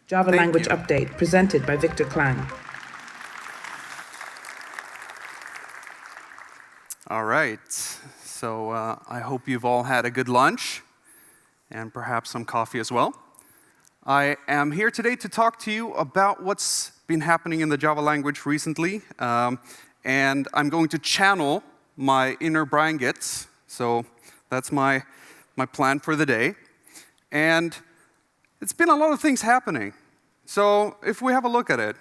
Java Thank Language you. Update, presented by Viktor Klang. All right, so I hope you've all had a good lunch and perhaps some coffee as well. I am here today to talk to you about what's been happening in the Java language recently, and I'm going to channel my inner Brian Getz, so that's my plan for the day. And it's been a lot of things happening. So if we have a look at it,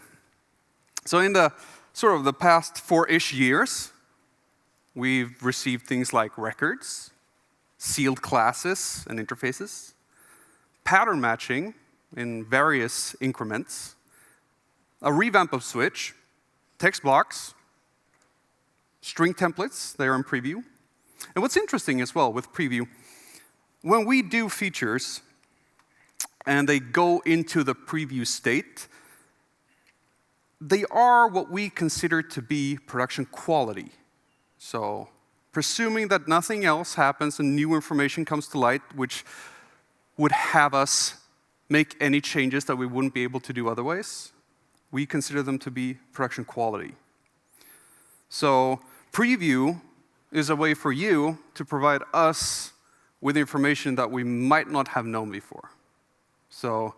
so in the sort of the past 4-ish years, we've received things like records, sealed classes and interfaces, pattern matching in various increments, a revamp of Switch, text blocks, string templates, they are in preview. And what's interesting as well with preview, when we do features and they go into the preview state, they are what we consider to be production quality. So, presuming that nothing else happens and new information comes to light, which would have us make any changes that we wouldn't be able to do otherwise, we consider them to be production quality. So, preview is a way for you to provide us with information that we might not have known before. So,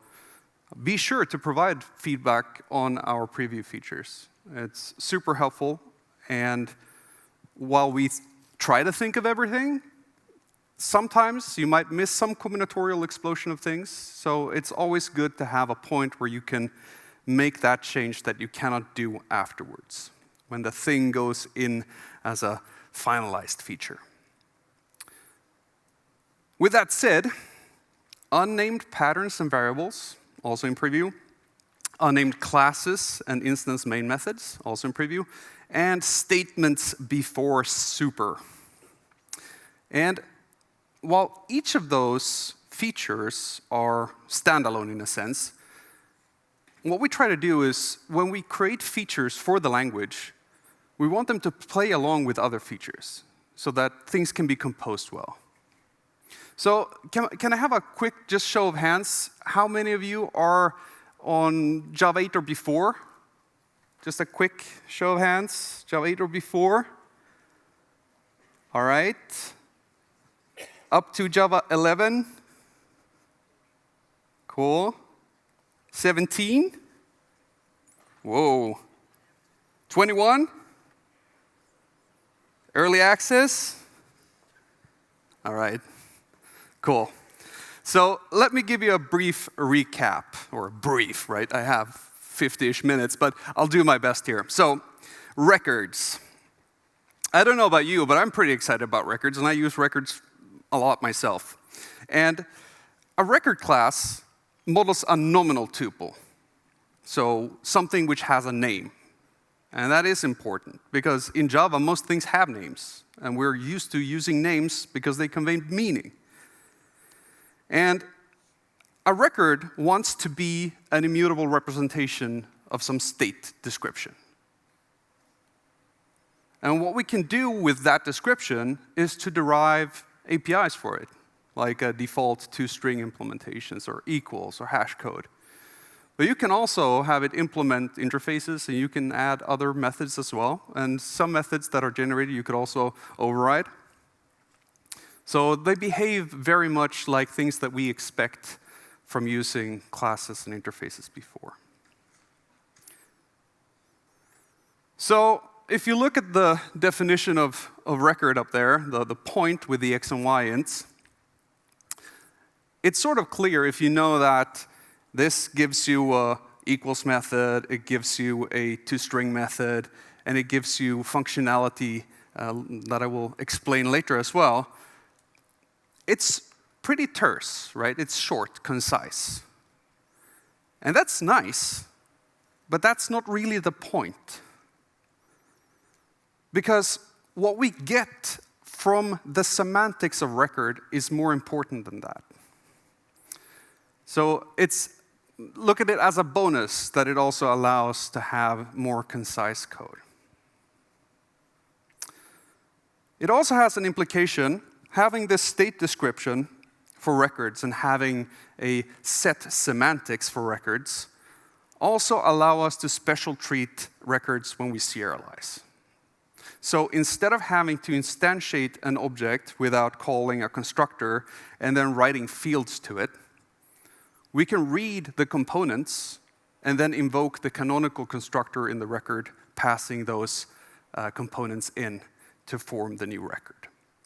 be sure to provide feedback on our preview features. It's super helpful, and while we try to think of everything, sometimes you might miss some combinatorial explosion of things, so it's always good to have a point where you can make that change that you cannot do afterwards, when the thing goes in as a finalized feature. With that said, unnamed patterns and variables, also in preview, unnamed classes and instance main methods, also in preview, and statements before super. And while each of those features are standalone in a sense, what we try to do is when we create features for the language, we want them to play along with other features so that things can be composed well. So can I have a quick just show of hands? How many of you are on Java 8 or before? Just a quick show of hands. Java 8 or before? All right. Up to Java 11? Cool. 17? Whoa. 21? Early access? All right. Cool. So let me give you a brief recap, or brief, right? I have 50-ish minutes, but I'll do my best here. So, records. I don't know about you, but I'm pretty excited about records, and I use records a lot myself. And a record class models a nominal tuple, so something which has a name. And that is important, because in Java, most things have names, and we're used to using names because they convey meaning. And a record wants to be an immutable representation of some state description. And what we can do with that description is to derive APIs for it, like a default two-string implementations or equals or hash code. But you can also have it implement interfaces, and you can add other methods as well. And some methods that are generated you could also override. So they behave very much like things that we expect from using classes and interfaces before. So if you look at the definition of record up there, the point with the x and y ints, it's sort of clear if you know that this gives you a equals method, it gives you a two-string method, and it gives you functionality that I will explain later as well. It's pretty terse, right? It's short, concise. And that's nice, but that's not really the point. Because what we get from the semantics of record is more important than that. So look at it as a bonus that it also allows to have more concise code. It also has an implication. Having this state description for records and having a set semantics for records also allow us to special treat records when we serialize. So instead of having to instantiate an object without calling a constructor and then writing fields to it, we can read the components and then invoke the canonical constructor in the record, passing those components in to form the new record.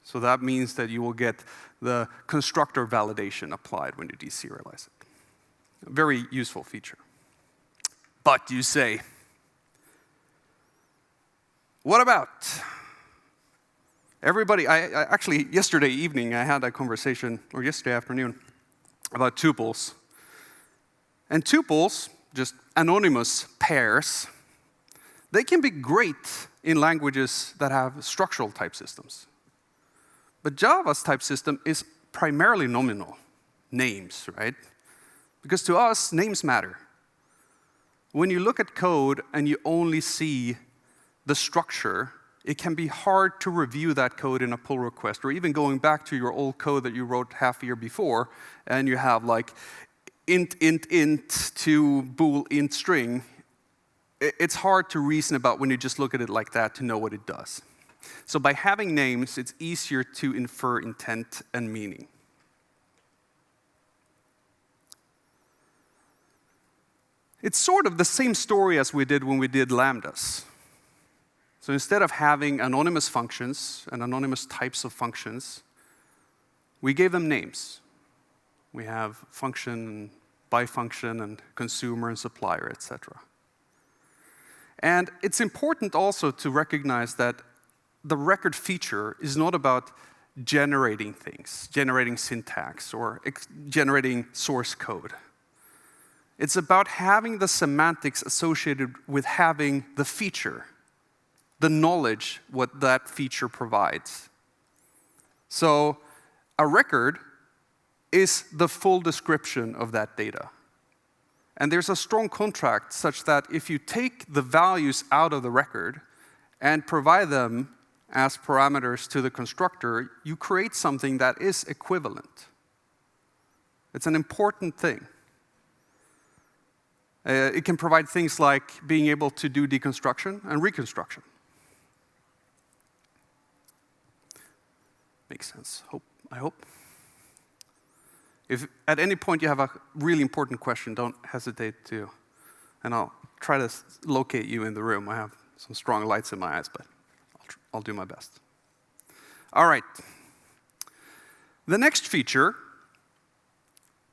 So that means that you will get the constructor validation applied when you deserialize it. A very useful feature. But you say, what about everybody? I actually, yesterday evening, I had a conversation, or yesterday afternoon, about tuples. And tuples, just anonymous pairs, they can be great in languages that have structural type systems. But Java's type system is primarily nominal, names, right? Because to us, names matter. When you look at code and you only see the structure, it can be hard to review that code in a pull request, or even going back to your old code that you wrote half a year before, and you have like int to bool int string. It's hard to reason about when you just look at it like that to know what it does. So by having names, it's easier to infer intent and meaning. It's sort of the same story as we did when we did lambdas. So instead of having anonymous functions and anonymous types of functions, we gave them names. We have function and bifunction and consumer and supplier, etc. And it's important also to recognize that the record feature is not about generating things, generating syntax, or generating source code. It's about having the semantics associated with having the feature, the knowledge what that feature provides. So a record is the full description of that data. And there's a strong contract such that if you take the values out of the record and provide them as parameters to the constructor, you create something that is equivalent. It's an important thing. It can provide things like being able to do deconstruction and reconstruction. Makes sense, I hope. If at any point you have a really important question, don't hesitate to, and I'll try to locate you in the room. I have some strong lights in my eyes, but I'll do my best. All right. The next feature,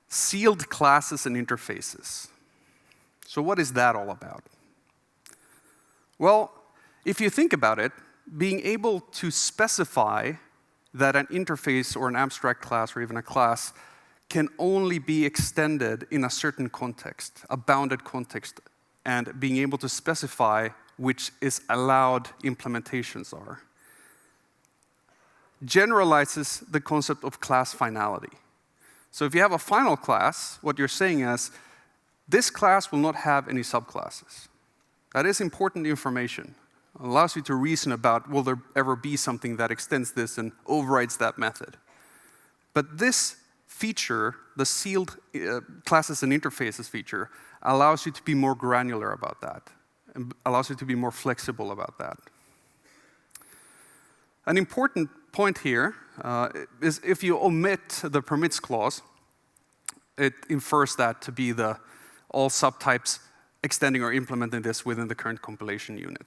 sealed classes and interfaces. So what is that all about? Well, if you think about it, being able to specify that an interface or an abstract class or even a class can only be extended in a certain context, a bounded context, and being able to specify which is allowed implementations are, generalizes the concept of class finality. So if you have a final class, what you're saying is, this class will not have any subclasses. That is important information. It allows you to reason about, will there ever be something that extends this and overrides that method? But this feature, the sealed classes and interfaces feature, allows you to be more granular about that, and allows you to be more flexible about that. An important point here is if you omit the permits clause, it infers that to be the all subtypes extending or implementing this within the current compilation unit.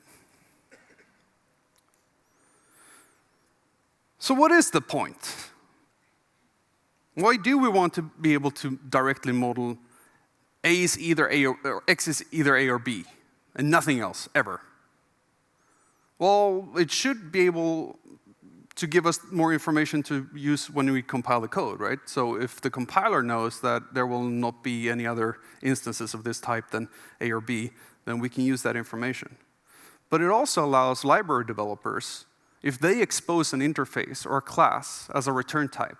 So what is the point? Why do we want to be able to directly model A is either A or X is either A or B, and nothing else, ever? Well, it should be able to give us more information to use when we compile the code, right? So if the compiler knows that there will not be any other instances of this type than A or B, then we can use that information. But it also allows library developers, if they expose an interface or a class as a return type,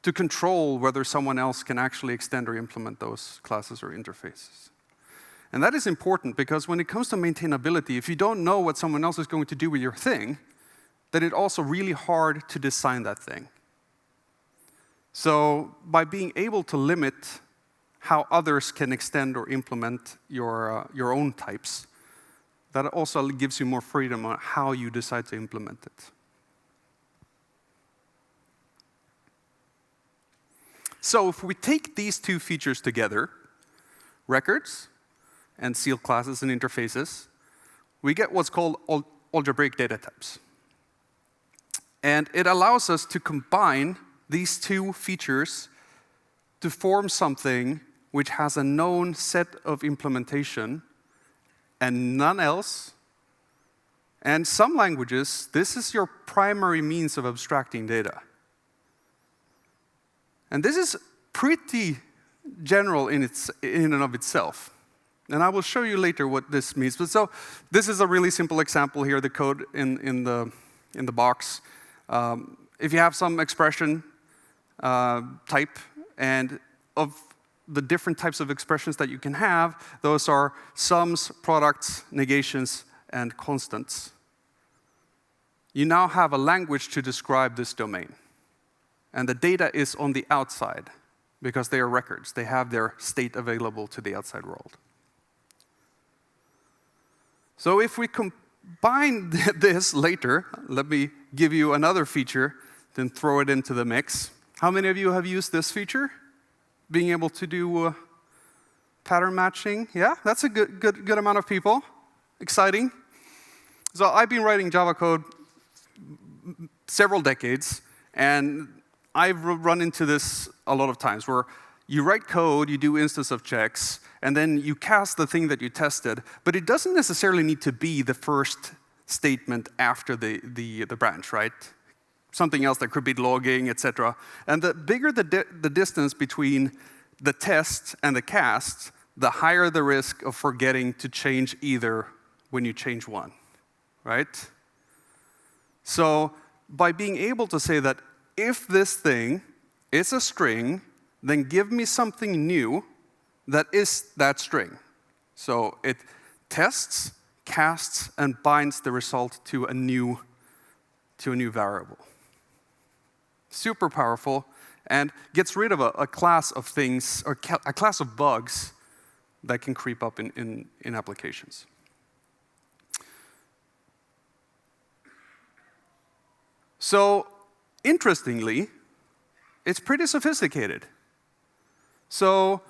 to control whether someone else can actually extend or implement those classes or interfaces. And that is important because when it comes to maintainability, if you don't know what someone else is going to do with your thing, then it's also really hard to design that thing. So by being able to limit how others can extend or implement your own types, that also gives you more freedom on how you decide to implement it. So if we take these two features together, records and sealed classes and interfaces, we get what's called algebraic data types. And it allows us to combine these two features to form something which has a known set of implementation and none else. And some languages, this is your primary means of abstracting data. And this is pretty general in and of itself. And I will show you later what this means. But so this is a really simple example here, the code in the box. If you have some expression type, and of the different types of expressions that you can have, those are sums, products, negations, and constants. You now have a language to describe this domain. And the data is on the outside, because they are records. They have their state available to the outside world. So if we combine this later, let me give you another feature, then throw it into the mix. How many of you have used this feature? Being able to do pattern matching? Yeah, that's a good amount of people. Exciting. So I've been writing Java code several decades, and I've run into this a lot of times, where you write code, you do instance of checks, and then you cast the thing that you tested, but it doesn't necessarily need to be the first statement after the branch, right? Something else that could be logging, etc. And the bigger the distance between the test and the cast, the higher the risk of forgetting to change either when you change one, right? So by being able to say that if this thing is a string, then give me something new that is that string. So it tests, casts, and binds the result to a new variable. Super powerful, and gets rid of a class of things, or a class of bugs that can creep up in applications. So, interestingly, it's pretty sophisticated. So,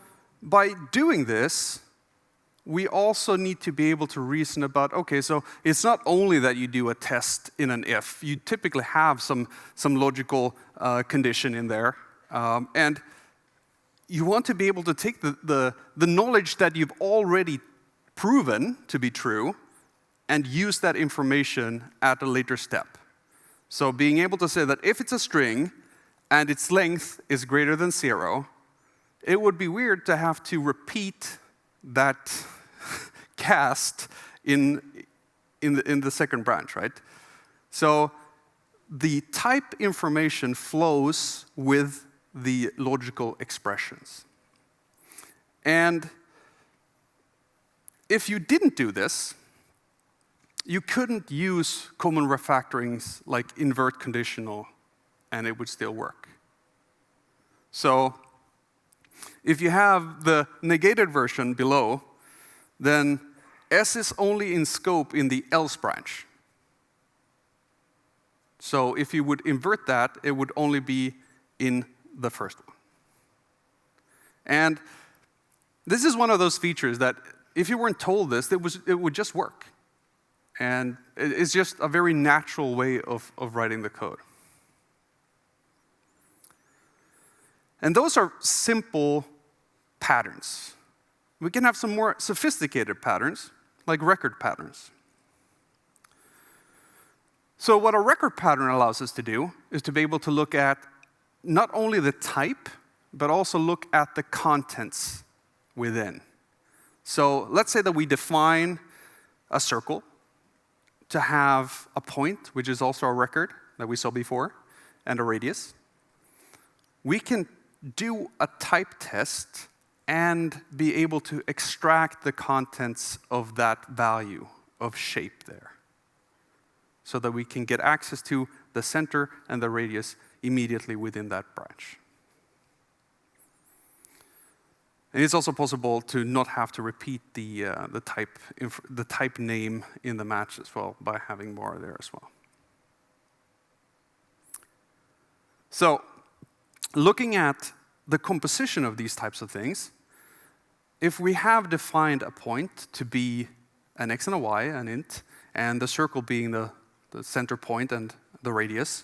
by doing this, we also need to be able to reason about, okay, so it's not only that you do a test in an if, you typically have some logical condition in there, and you want to be able to take the knowledge that you've already proven to be true and use that information at a later step. So being able to say that if it's a string and its length is greater than 0, it would be weird to have to repeat that cast in the second branch, right? So the type information flows with the logical expressions. And if you didn't do this, you couldn't use common refactorings like invert conditional, and it would still work. So if you have the negated version below, then S is only in scope in the else branch. So if you would invert that, it would only be in the first one. And this is one of those features that if you weren't told this, it would just work. And it's just a very natural way of writing the code. And those are simple patterns. We can have some more sophisticated patterns, like record patterns. So what a record pattern allows us to do is to be able to look at not only the type, but also look at the contents within. So let's say that we define a circle to have a point, which is also a record that we saw before, and a radius. We can do a type test and be able to extract the contents of that value of shape there, so that we can get access to the center and the radius immediately within that branch. And it's also possible to not have to repeat the type name in the match as well by having more there as well. So, looking at the composition of these types of things, if we have defined a point to be an x and a y, an int, and the circle being the center point and the radius,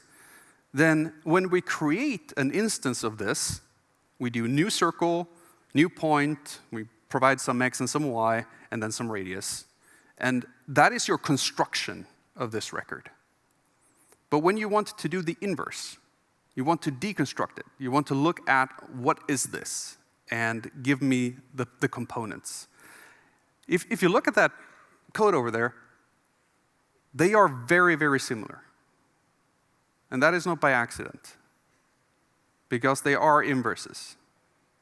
then when we create an instance of this, we do new circle, new point, we provide some x and some y, and then some radius. And that is your construction of this record. But when you want to do the inverse, you want to deconstruct it, you want to look at what is this, and give me the components. If you look at that code over there, they are very, very similar. And that is not by accident, because they are inverses.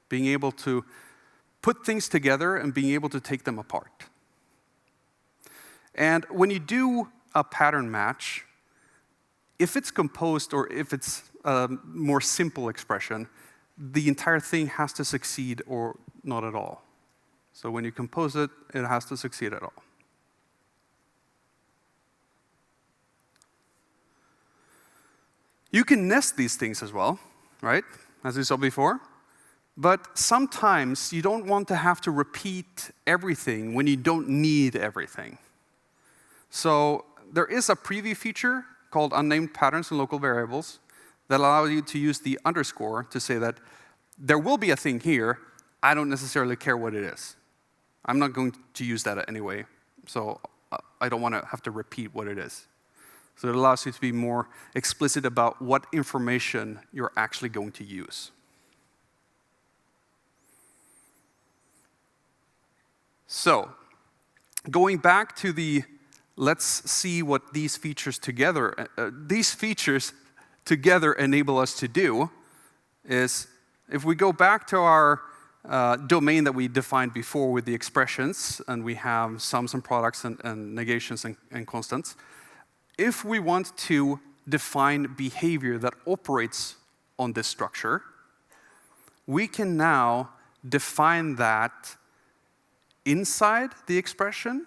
Being able to put things together and being able to take them apart. And when you do a pattern match, if it's composed or if it's a more simple expression, the entire thing has to succeed or not at all. So when you compose it, it has to succeed at all. You can nest these things as well, right? As we saw before. But sometimes you don't want to have to repeat everything when you don't need everything. So there is a preview feature called unnamed patterns and local variables that allows you to use the underscore to say that there will be a thing here, I don't necessarily care what it is. I'm not going to use that anyway, so I don't want to have to repeat what it is. So it allows you to be more explicit about what information you're actually going to use. So, going back to the let's see what these features together enable us to do is, if we go back to our domain that we defined before with the expressions, and we have sums and products and negations and constants, if we want to define behavior that operates on this structure, we can now define that inside the expression,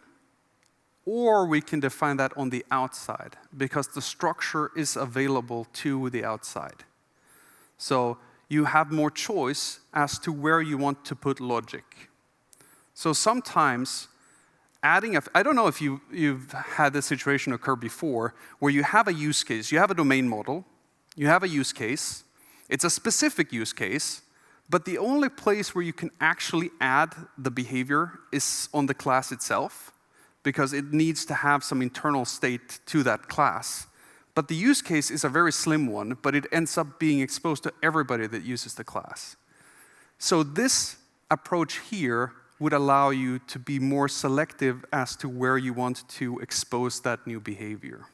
or we can define that on the outside, because the structure is available to the outside. So you have more choice as to where you want to put logic. So sometimes adding I don't know if you've had this situation occur before, where you have a use case, you have a domain model, you have a use case, it's a specific use case, but the only place where you can actually add the behavior is on the class itself, because it needs to have some internal state to that class. But the use case is a very slim one, but it ends up being exposed to everybody that uses the class. So this approach here would allow you to be more selective as to where you want to expose that new behavior.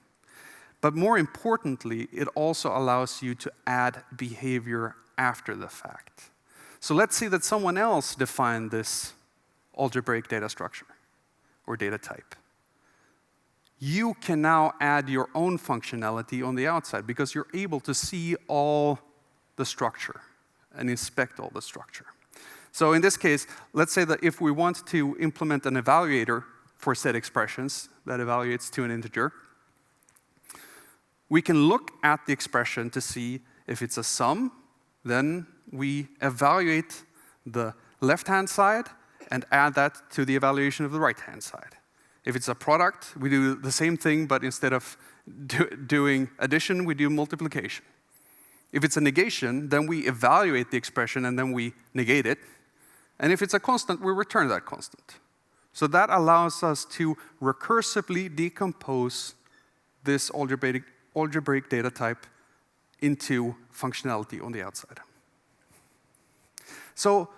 But more importantly, it also allows you to add behavior after the fact. So let's say that someone else defined this algebraic data structure or data type. You can now add your own functionality on the outside, because you're able to see all the structure and inspect all the structure. So in this case, let's say that if we want to implement an evaluator for set expressions that evaluates to an integer, we can look at the expression to see if it's a sum. Then we evaluate the left-hand side and add that to the evaluation of the right-hand side. If it's a product, we do the same thing, but instead of doing addition, we do multiplication. If it's a negation, then we evaluate the expression and then we negate it. And if it's a constant, we return that constant. So that allows us to recursively decompose this algebraic data type into functionality on the outside. So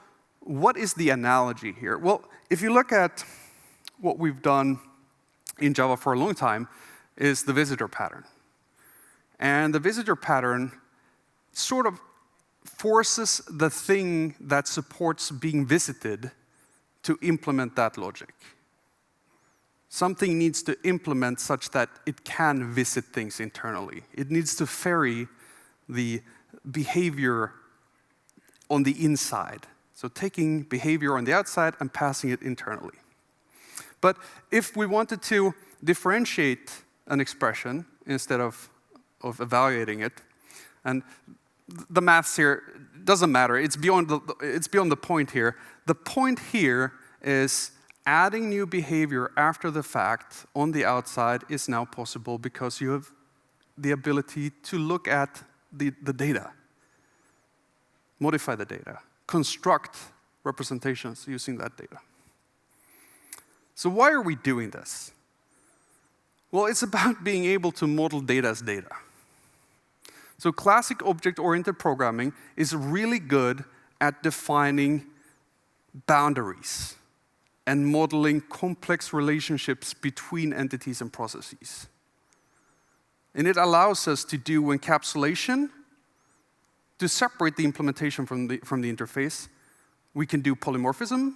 what is the analogy here? Well, if you look at what we've done in Java for a long time, is the visitor pattern. And the visitor pattern sort of forces the thing that supports being visited to implement that logic. Something needs to implement such that it can visit things internally. It needs to ferry the behavior on the inside So taking behavior on the outside and passing it internally. But if we wanted to differentiate an expression instead of evaluating it, and the maths here doesn't matter, it's beyond the point here. The point here is adding new behavior after the fact on the outside is now possible because you have the ability to look at the data, modify the data, construct representations using that data. So why are we doing this? Well, it's about being able to model data as data. So classic object-oriented programming is really good at defining boundaries and modeling complex relationships between entities and processes. And it allows us to do encapsulation, to separate the implementation from the interface. We can do polymorphism.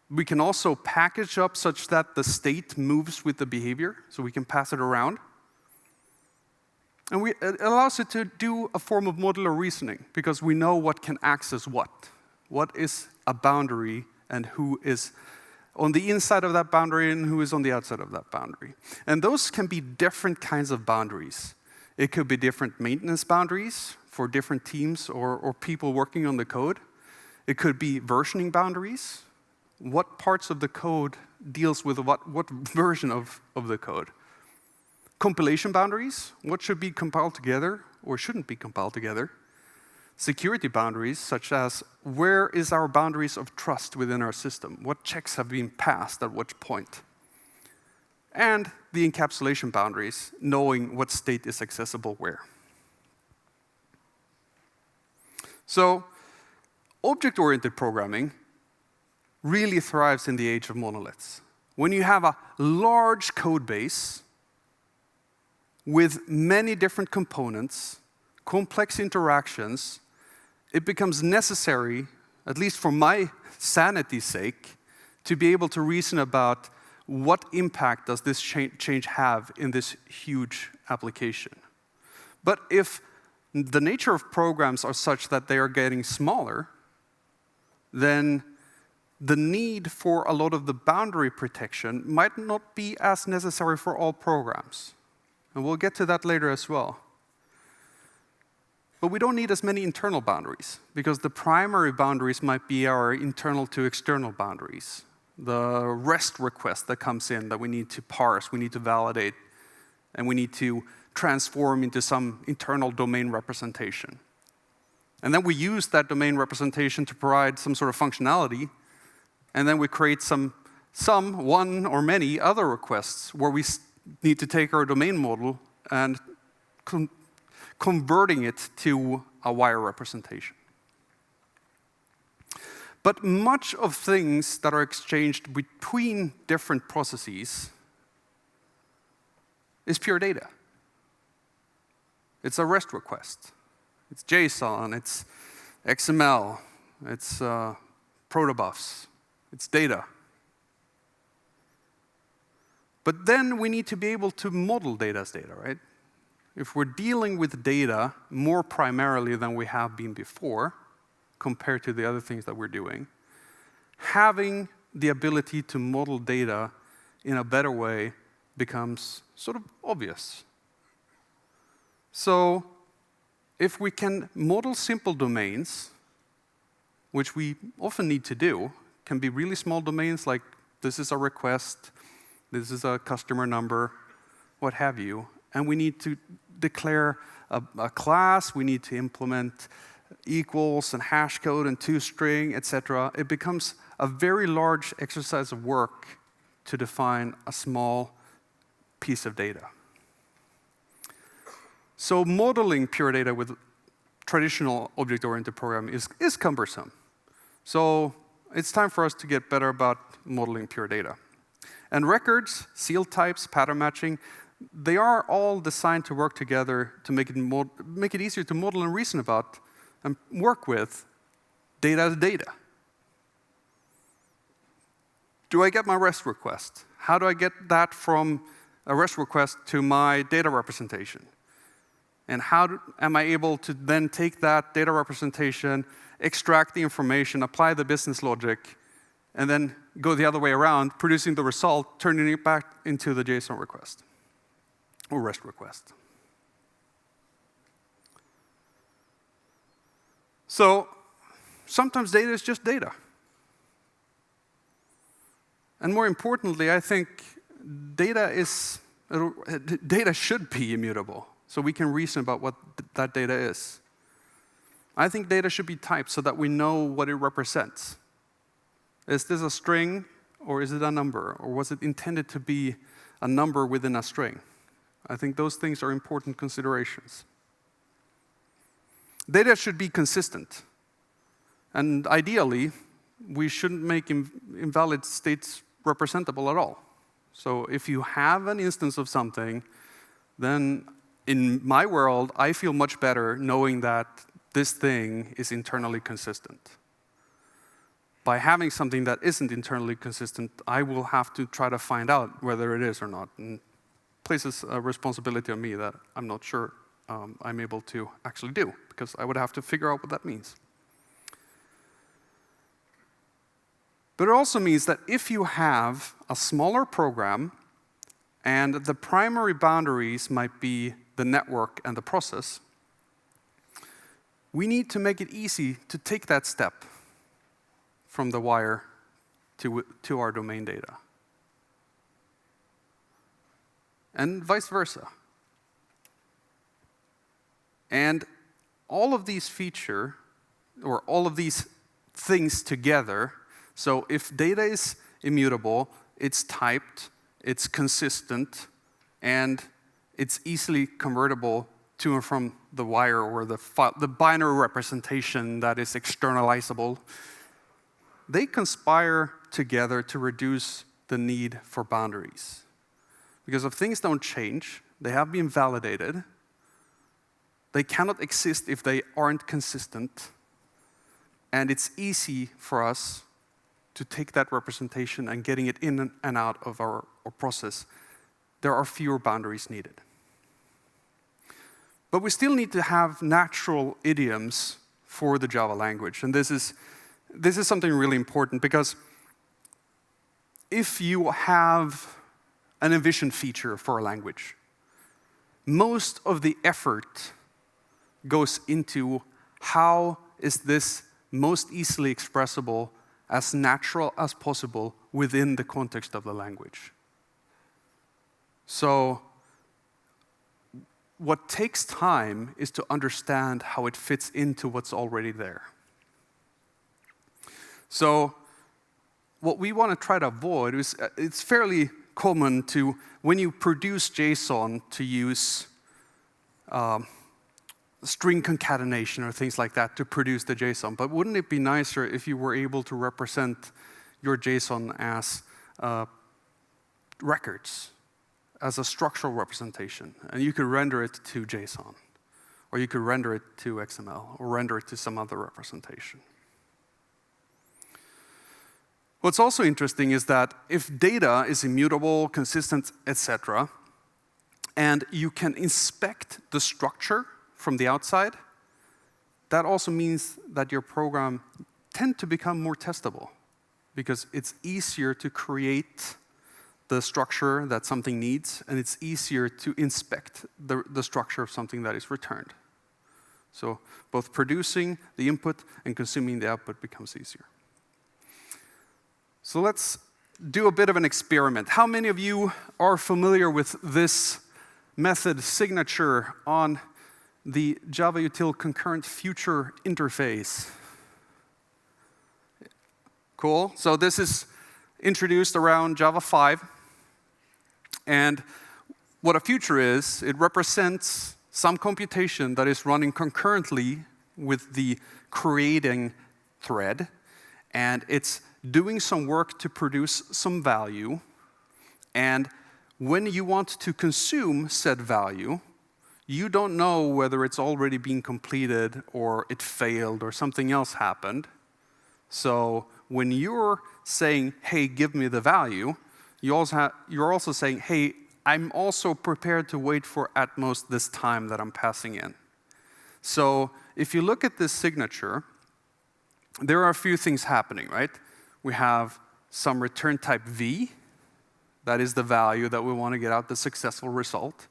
We can also package up such that the state moves with the behavior, so we can pass it around. And it allows it to do a form of modular reasoning, because we know what can access what. What is a boundary and who is on the inside of that boundary and who is on the outside of that boundary. And those can be different kinds of boundaries. It could be different maintenance boundaries for different teams or people working on the code. It could be versioning boundaries. What parts of the code deals with what version of the code? Compilation boundaries, what should be compiled together or shouldn't be compiled together. Security boundaries, such as where is our boundaries of trust within our system? What checks have been passed at which point? And the encapsulation boundaries, knowing what state is accessible where. So, object-oriented programming really thrives in the age of monoliths. When you have a large code base with many different components, complex interactions, it becomes necessary, at least for my sanity's sake, to be able to reason about what impact does this change have in this huge application. But if the nature of programs are such that they are getting smaller, then the need for a lot of the boundary protection might not be as necessary for all programs. And we'll get to that later as well. But we don't need as many internal boundaries, because the primary boundaries might be our internal to external boundaries. The REST request that comes in that we need to parse, we need to validate, and we need to transform into some internal domain representation. And then we use that domain representation to provide some sort of functionality, and then we create some one or many other requests where we need to take our domain model and converting it to a wire representation. But much of things that are exchanged between different processes is pure data. It's a REST request. It's JSON, it's XML, it's protobufs, it's data. But then we need to be able to model data as data, right? If we're dealing with data more primarily than we have been before, compared to the other things that we're doing, having the ability to model data in a better way becomes sort of obvious. So if we can model simple domains, which we often need to do, can be really small domains like this is a request, this is a customer number, what have you, and we need to declare a class, we need to implement equals and hash code and toString, etc. It becomes a very large exercise of work to define a small piece of data. So modeling pure data with traditional object-oriented programming is cumbersome. So it's time for us to get better about modeling pure data. And records, seal types, pattern matching, they are all designed to work together to make it easier to model and reason about and work with data as data. Do I get my REST request? How do I get that from a REST request to my data representation? And how am I able to then take that data representation, extract the information, apply the business logic, and then go the other way around, producing the result, turning it back into the JSON request or REST request. So sometimes data is just data. And more importantly, I think data should be immutable, so we can reason about what that data is. I think data should be typed so that we know what it represents. Is this a string, or is it a number? Or was it intended to be a number within a string? I think those things are important considerations. Data should be consistent. And ideally, we shouldn't make invalid states representable at all. So if you have an instance of something, then in my world, I feel much better knowing that this thing is internally consistent. By having something that isn't internally consistent, I will have to try to find out whether it is or not, and places a responsibility on me that I'm not sure I'm able to actually do, because I would have to figure out what that means. But it also means that if you have a smaller program and the primary boundaries might be the network and the process, we need to make it easy to take that step from the wire to our domain data. And vice versa. And all of these all of these things together, so if data is immutable, it's typed, it's consistent, and it's easily convertible to and from the wire or the binary representation that is externalizable, they conspire together to reduce the need for boundaries. Because if things don't change, they have been validated, they cannot exist if they aren't consistent, and it's easy for us to take that representation and getting it in and out of our process. There are fewer boundaries needed. But we still need to have natural idioms for the Java language, and this is something really important, because if you have an envisioned feature for a language, most of the effort goes into how is this most easily expressible, as natural as possible within the context of the language. So what takes time is to understand how it fits into what's already there. So what we want to try to avoid is, it's fairly common to, when you produce JSON, to use string concatenation or things like that to produce the JSON. But wouldn't it be nicer if you were able to represent your JSON as records, as a structural representation, and you could render it to JSON, or you could render it to XML, or render it to some other representation. What's also interesting is that if data is immutable, consistent, etc., and you can inspect the structure from the outside, that also means that your program tends to become more testable, because it's easier to create the structure that something needs, and it's easier to inspect the structure of something that is returned. So both producing the input and consuming the output becomes easier. So let's do a bit of an experiment. How many of you are familiar with this method signature on the Java util concurrent future interface? Cool. So this is introduced around Java 5. And what a future is, it represents some computation that is running concurrently with the creating thread, and it's doing some work to produce some value. And when you want to consume said value, you don't know whether it's already been completed or it failed or something else happened. So when you're saying, hey, give me the value, you're also saying, hey, I'm also prepared to wait for at most this time that I'm passing in. So if you look at this signature, there are a few things happening, right? We have some return type V. That is the value that we want to get out, the successful result.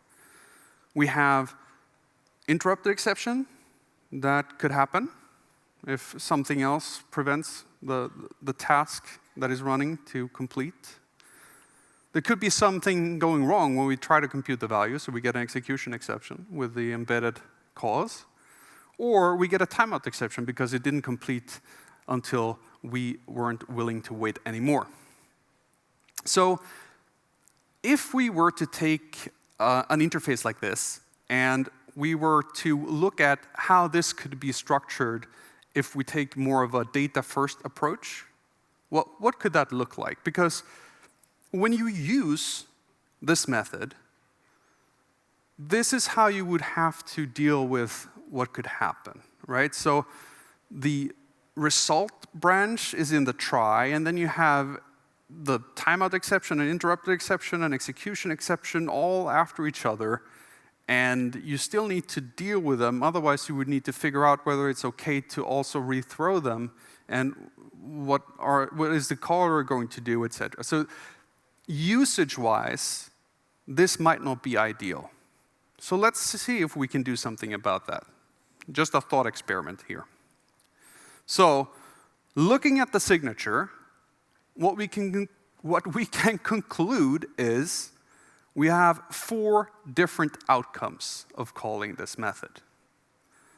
We have interrupted exception. That could happen if something else prevents the task that is running to complete. There could be something going wrong when we try to compute the value, so we get an execution exception with the embedded cause. Or we get a timeout exception because it didn't complete until we weren't willing to wait anymore. So if we were to take an interface like this, and we were to look at how this could be structured if we take more of a data-first approach, what could that look like? Because when you use this method, this is how you would have to deal with what could happen, right? So the result branch is in the try, and then you have the timeout exception, and interrupted exception, and execution exception all after each other, and you still need to deal with them. Otherwise, you would need to figure out whether it's okay to also rethrow them, and what is the caller going to do, etc. So usage-wise, this might not be ideal. So let's see if we can do something about that. Just a thought experiment here. So looking at the signature, what we can conclude is we have 4 different outcomes of calling this method.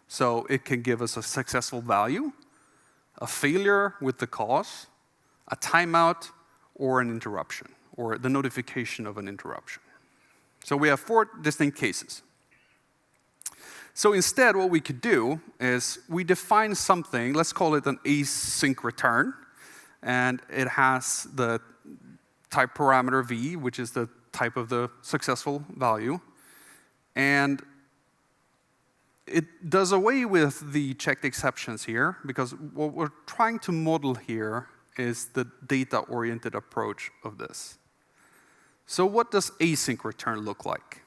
So it can give us a successful value, a failure with the cause, a timeout, or an interruption, or the notification of an interruption. So we have 4 distinct cases. So instead, what we could do is we define something, let's call it an async return, and it has the type parameter v, which is the type of the successful value, and it does away with the checked exceptions here, because what we're trying to model here is the data-oriented approach of this. So what does async return look like?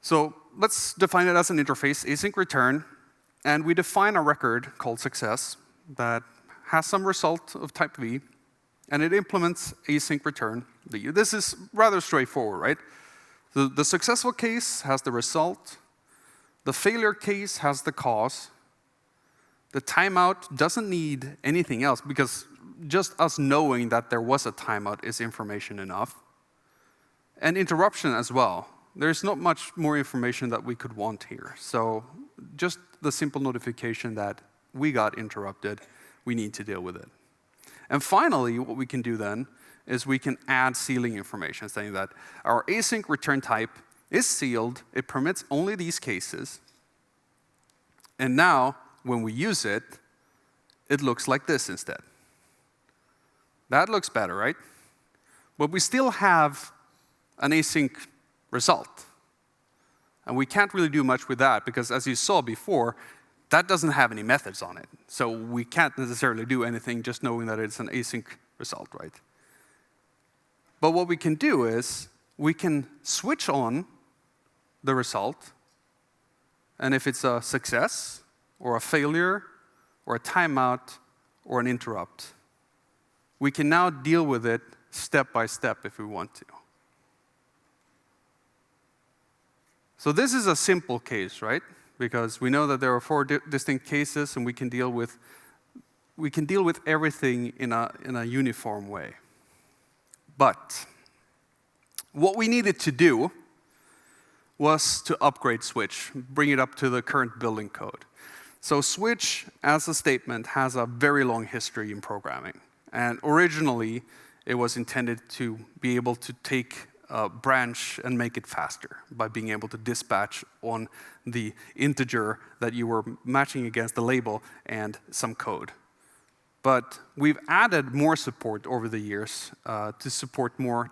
So let's define it as an interface, async return, and we define a record called success that has some result of type V, and it implements async return V. This is rather straightforward, right? The successful case has the result, the failure case has the cause, the timeout doesn't need anything else because just us knowing that there was a timeout is information enough. And interruption as well. There's not much more information that we could want here. So just the simple notification that we got interrupted, we need to deal with it. And finally, what we can do then is we can add sealing information, saying that our async return type is sealed, it permits only these cases, and now, when we use it, it looks like this instead. That looks better, right? But we still have an async result. And we can't really do much with that because, as you saw before, that doesn't have any methods on it. So we can't necessarily do anything just knowing that it's an async result, right? But what we can do is we can switch on the result, and if it's a success, or a failure, or a timeout, or an interrupt, we can now deal with it step by step if we want to. So this is a simple case, right? Because we know that there are 4 distinct cases, and we can deal with everything in a uniform way. But what we needed to do was to upgrade Switch, bring it up to the current building code. So Switch, as a statement, has a very long history in programming. And originally, it was intended to be able to take a branch and make it faster by being able to dispatch on the integer that you were matching against the label and some code. But we've added more support over the years to support more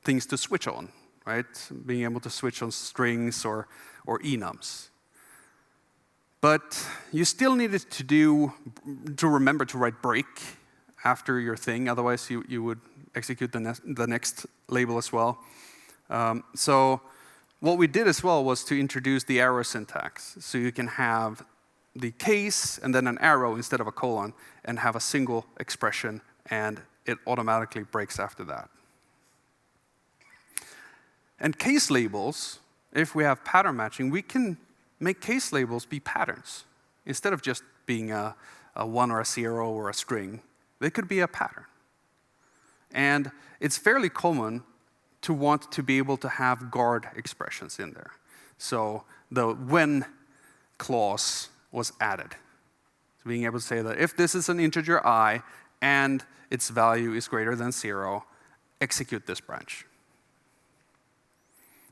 things to switch on, right? Being able to switch on strings or enums. But you still needed to remember to write break after your thing, otherwise you would execute the next label as well. So what we did as well was to introduce the arrow syntax. So you can have the case and then an arrow instead of a colon and have a single expression, and it automatically breaks after that. And case labels, if we have pattern matching, we can make case labels be patterns. Instead of just being a 1 or a 0 or a string, they could be a pattern. And it's fairly common to want to be able to have guard expressions in there. So the when clause was added. So being able to say that if this is an integer I and its value is greater than 0, execute this branch.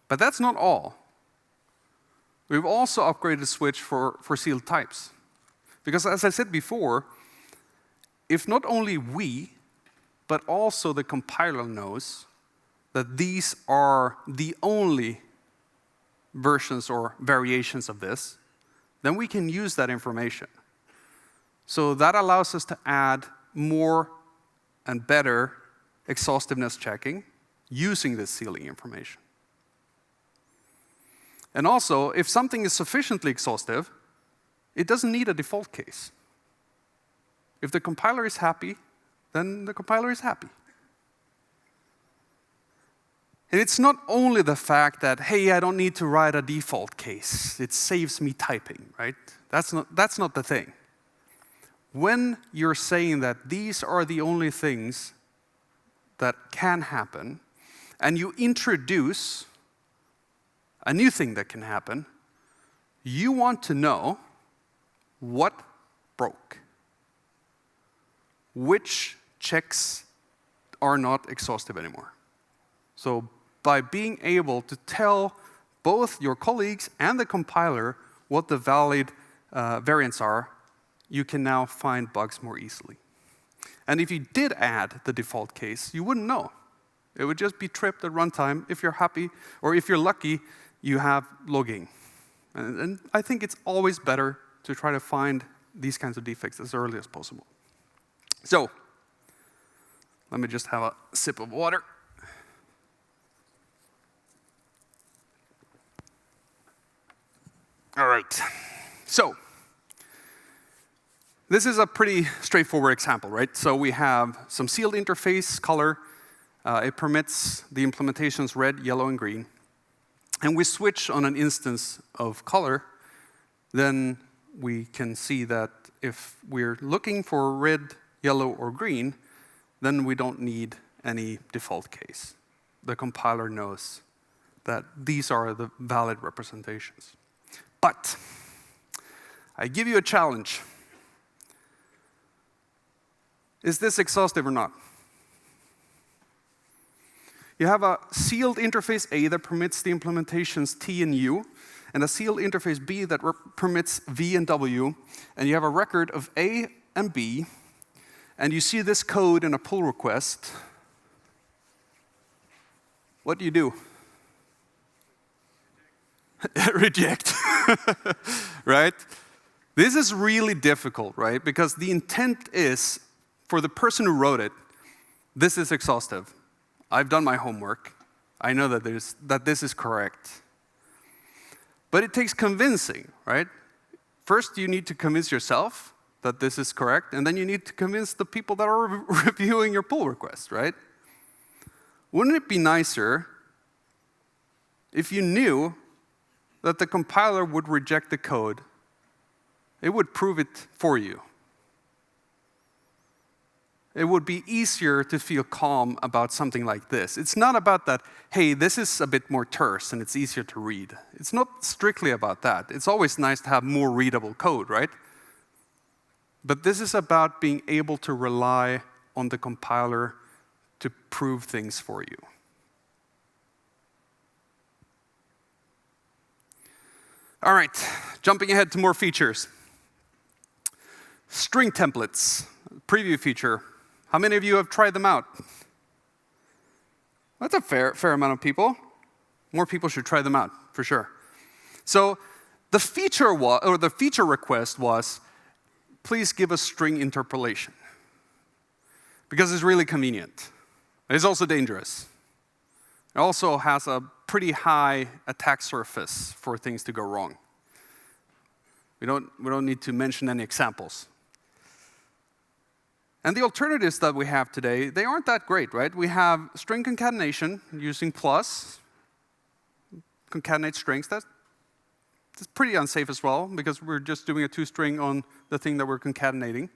But that's not all. We've also upgraded the switch for sealed types. Because as I said before, if not only we, but also the compiler knows that these are the only versions or variations of this, then we can use that information. So that allows us to add more and better exhaustiveness checking using this sealing information. And also, if something is sufficiently exhaustive, it doesn't need a default case. If the compiler is happy, then the compiler is happy. And it's not only the fact that, hey, I don't need to write a default case. It saves me typing, right? That's not the thing. When you're saying that these are the only things that can happen, and you introduce a new thing that can happen, you want to know what broke. Which checks are not exhaustive anymore. So by being able to tell both your colleagues and the compiler what the valid variants are, you can now find bugs more easily. And if you did add the default case, you wouldn't know. It would just be tripped at runtime. If you're happy, or if you're lucky, you have logging. And I think it's always better to try to find these kinds of defects as early as possible. So, let me just have a sip of water. All right. So, this is a pretty straightforward example, right? So we have some sealed interface color. It permits the implementations red, yellow, and green. And we switch on an instance of color, then we can see that if we're looking for red, yellow, or green, then we don't need any default case. The compiler knows that these are the valid representations. But I give you a challenge. Is this exhaustive or not? You have a sealed interface A that permits the implementations T and U, and a sealed interface B that permits V and W, and you have a record of A and B, and you see this code in a pull request. What do? Reject, right? This is really difficult, right? Because the intent is, for the person who wrote it, this is exhaustive. I've done my homework. I know that this is correct. But it takes convincing, right? First, you need to convince yourself that this is correct, and then you need to convince the people that are reviewing your pull request, right? Wouldn't it be nicer if you knew that the compiler would reject the code? It would prove it for you. It would be easier to feel calm about something like this. It's not about that, hey, this is a bit more terse and it's easier to read. It's not strictly about that. It's always nice to have more readable code, right? But this is about being able to rely on the compiler to prove things for you. All right, jumping ahead to more features. String templates, preview feature. How many of you have tried them out? That's a fair amount of people. More people should try them out, for sure. So the feature request was, please give us string interpolation. Because it's really convenient. It's also dangerous. It also has a pretty high attack surface for things to go wrong. We don't need to mention any examples. And the alternatives that we have today, they aren't that great, right? We have string concatenation using plus, concatenate strings. That's pretty unsafe as well, because we're just doing a two-string on the thing that we're concatenating.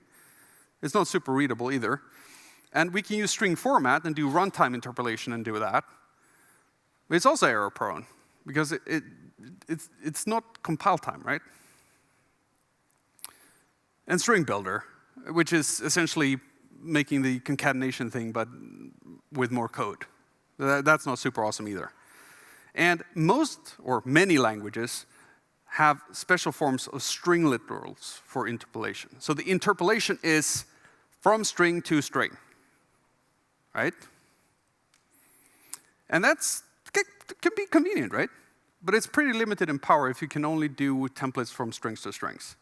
It's not super readable either. And we can use string format and do runtime interpolation and do that. But it's also error-prone, because it's not compile time, right? And string builder, which is essentially making the concatenation thing, but with more code. That's not super awesome either. And most, or many languages, have special forms of string literals for interpolation. So the interpolation is from string to string, right? And that's can be convenient, right? But it's pretty limited in power if you can only do templates from strings to strings.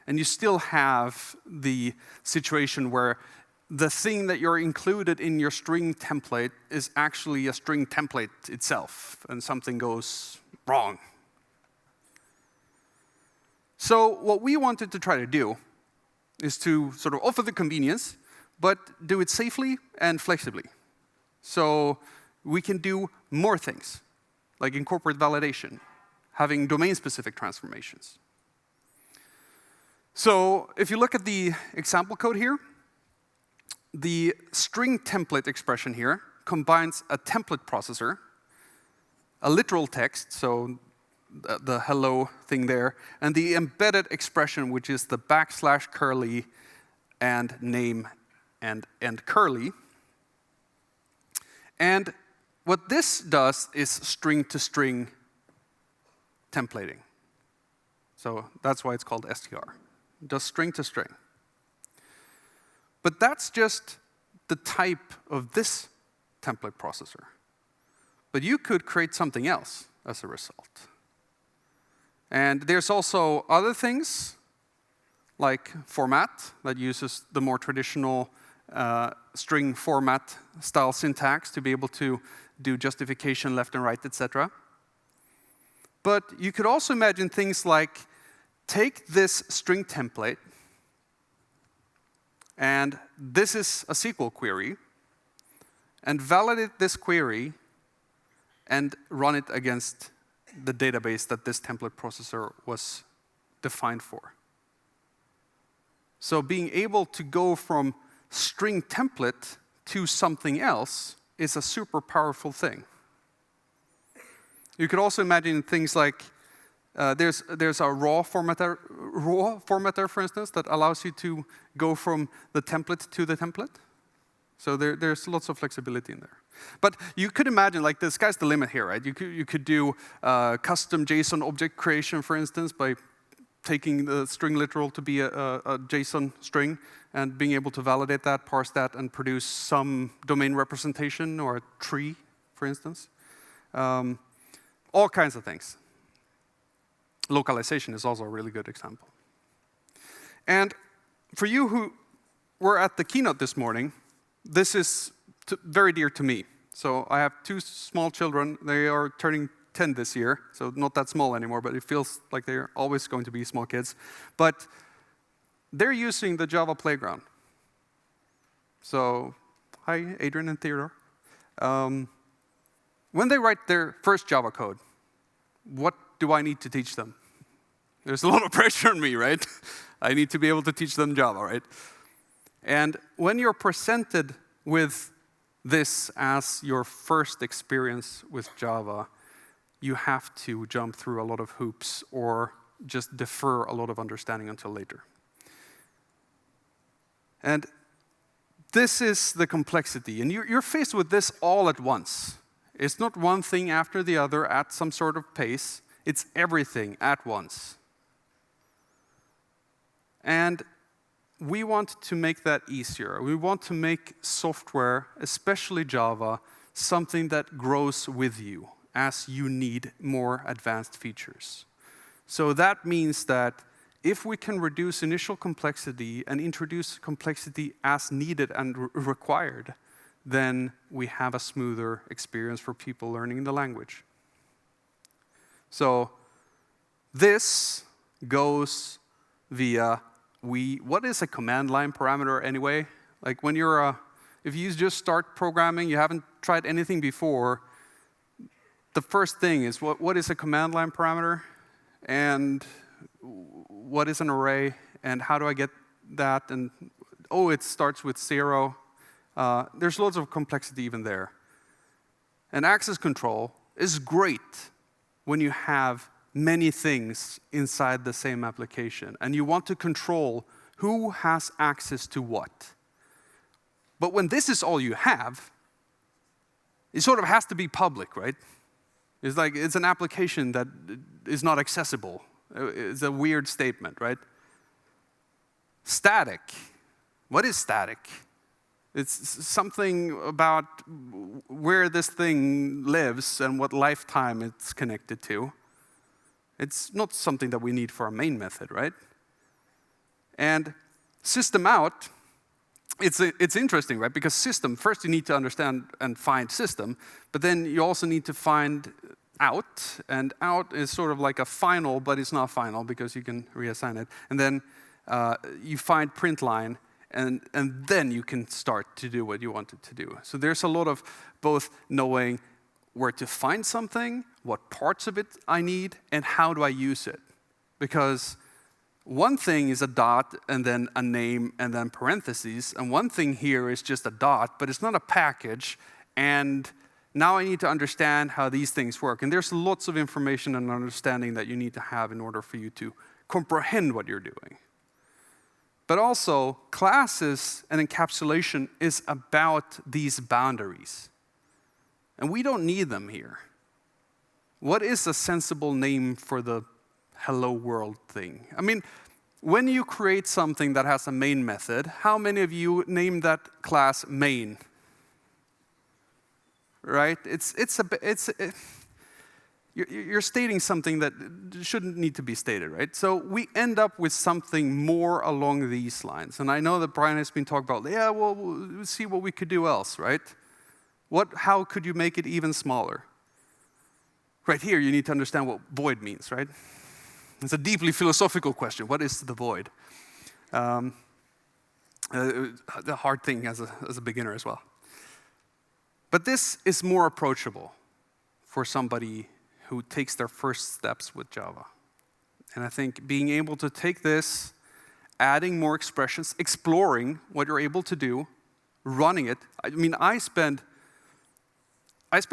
And you still have the situation where the thing that you're included in your string template is actually a string template itself, and something goes wrong. So what we wanted to try to do is to sort of offer the convenience, but do it safely and flexibly. So we can do more things, like incorporate validation, having domain-specific transformations. So if you look at the example code here, the string template expression here combines a template processor, a literal text, so the hello thing there, and the embedded expression, which is the / curly and name and curly. And what this does is string-to-string templating. So that's why it's called str. Just string to string. But that's just the type of this template processor. But you could create something else as a result. And there's also other things, like format, that uses the more traditional string format style syntax to be able to do justification left and right, etc. But you could also imagine things like take this string template, and this is a SQL query, and validate this query and run it against the database that this template processor was defined for. So being able to go from string template to something else is a super powerful thing. You could also imagine things like there's a raw formatter, for instance, that allows you to go from the template to the template. So there's lots of flexibility in there. But you could imagine, like, the sky's the limit here, right? You could do custom JSON object creation, for instance, by taking the string literal to be a JSON string and being able to validate that, parse that, and produce some domain representation or a tree, for instance. All kinds of things. Localization is also a really good example. And for you who were at the keynote this morning, this is very dear to me. So I have 2 small children. They are turning 10 this year, so not that small anymore, but it feels like they're always going to be small kids. But they're using the Java Playground. So, hi, Adrian and Theodore. When they write their first Java code, what do I need to teach them? There's a lot of pressure on me, right? I need to be able to teach them Java, right? And when you're presented with this as your first experience with Java, you have to jump through a lot of hoops or just defer a lot of understanding until later. And this is the complexity. And you're faced with this all at once. It's not one thing after the other at some sort of pace. It's everything at once. And we want to make that easier. We want to make software, especially Java, something that grows with you as you need more advanced features. So that means that if we can reduce initial complexity and introduce complexity as needed and required, then we have a smoother experience for people learning the language. So this goes via what is a command line parameter anyway? Like when if you just start programming, you haven't tried anything before, the first thing is what is a command line parameter? And what is an array? And how do I get that? And it starts with 0. There's loads of complexity even there. And access control is great when you have many things inside the same application, and you want to control who has access to what. But when this is all you have, it sort of has to be public, right? It's like it's an application that is not accessible. It's a weird statement, right? Static. What is static? It's something about where this thing lives and what lifetime it's connected to. It's not something that we need for our main method, right? And system out, it's interesting, right? Because system, first you need to understand and find system, but then you also need to find out, and out is sort of like a final, but it's not final because you can reassign it. And then you find print line, and then you can start to do what you wanted to do. So there's a lot of both knowing where to find something, what parts of it I need, and how do I use it. Because one thing is a dot, and then a name, and then parentheses, and one thing here is just a dot, but it's not a package, and now I need to understand how these things work. And there's lots of information and understanding that you need to have in order for you to comprehend what you're doing. But also, classes and encapsulation is about these boundaries. And we don't need them here. What is a sensible name for the hello world thing? I mean, when you create something that has a main method, how many of you name that class main? Right? You're stating something that shouldn't need to be stated, right? So we end up with something more along these lines. And I know that Brian has been talking about, we'll see what we could do else, right? How could you make it even smaller? Right here, you need to understand what void means, right? It's a deeply philosophical question. What is the void? The hard thing as a beginner as well. But this is more approachable for somebody who takes their first steps with Java. And I think being able to take this, adding more expressions, exploring what you're able to do, running it. I mean, I spend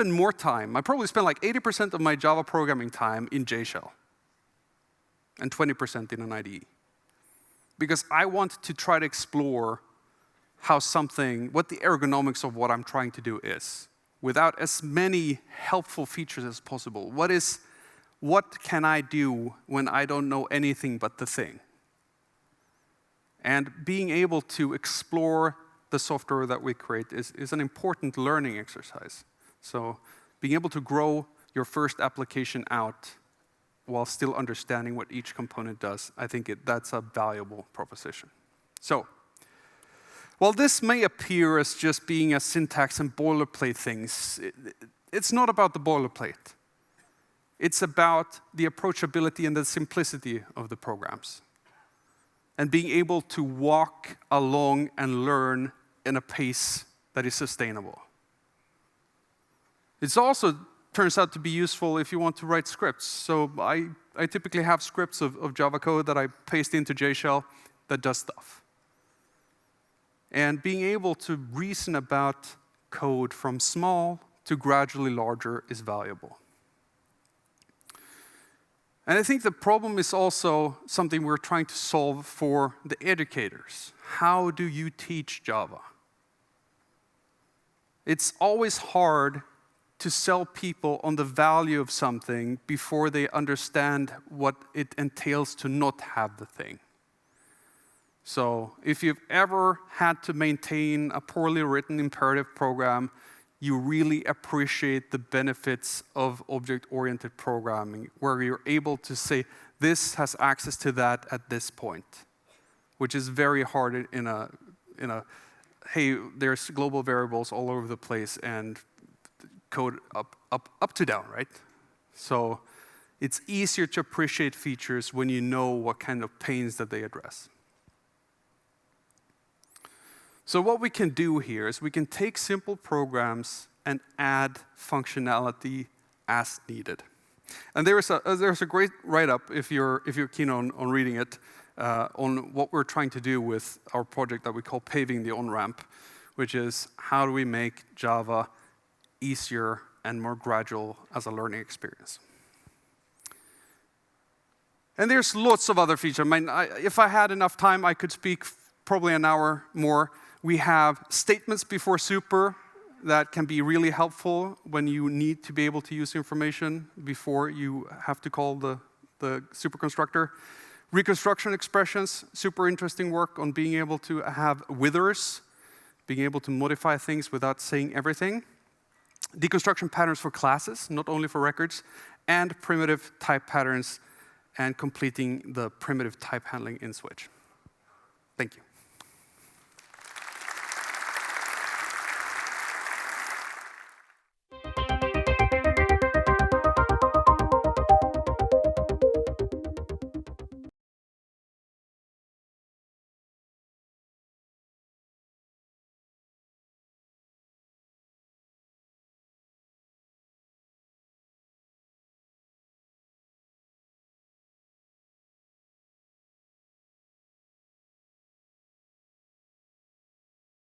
more time. I probably spend like 80% of my Java programming time in JShell and 20% in an IDE. Because I want to try to explore what the ergonomics of what I'm trying to do is, without as many helpful features as possible. What can I do when I don't know anything but the thing? And being able to explore the software that we create is an important learning exercise. So being able to grow your first application out while still understanding what each component does, I think that's a valuable proposition. So, while this may appear as just being a syntax and boilerplate things, it's not about the boilerplate. It's about the approachability and the simplicity of the programs. And being able to walk along and learn in a pace that is sustainable. It also turns out to be useful if you want to write scripts. So I typically have scripts of Java code that I paste into JShell that does stuff. And being able to reason about code from small to gradually larger is valuable. And I think the problem is also something we're trying to solve for the educators. How do you teach Java? It's always hard to sell people on the value of something before they understand what it entails to not have the thing. So if you've ever had to maintain a poorly written imperative program, you really appreciate the benefits of object-oriented programming, where you're able to say, this has access to that at this point, which is very hard in a hey, there's global variables all over the place and code up to down, right? So it's easier to appreciate features when you know what kind of pains that they address. So what we can do here is we can take simple programs and add functionality as needed. And there's a great write-up, if you're keen on reading it, on what we're trying to do with our project that we call Paving the On-Ramp, which is how do we make Java easier and more gradual as a learning experience. And there's lots of other features. I mean, if I had enough time, I could speak probably an hour more. We have statements before super that can be really helpful when you need to be able to use information before you have to call the super constructor. Reconstruction expressions, super interesting work on being able to have withers, being able to modify things without saying everything. Deconstruction patterns for classes, not only for records, and primitive type patterns, and completing the primitive type handling in Switch. Thank you.